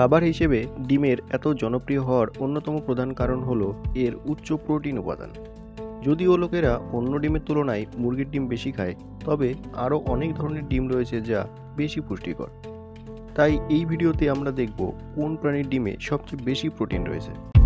খাবার হিসেবে ডিমের এত জনপ্রিয় হওয়ার অন্যতম প্রধান কারণ হলো এর উচ্চ প্রোটিন উপাদান। যদিও লোকেরা অন্য ডিমের তুলনায় মুরগির ডিম বেশি খায়, তবে আরও অনেক ধরনের ডিম রয়েছে যা বেশি পুষ্টিকর। তাই এই ভিডিওতে আমরা দেখব কোন প্রাণীর ডিমে সবচেয়ে বেশি প্রোটিন রয়েছে।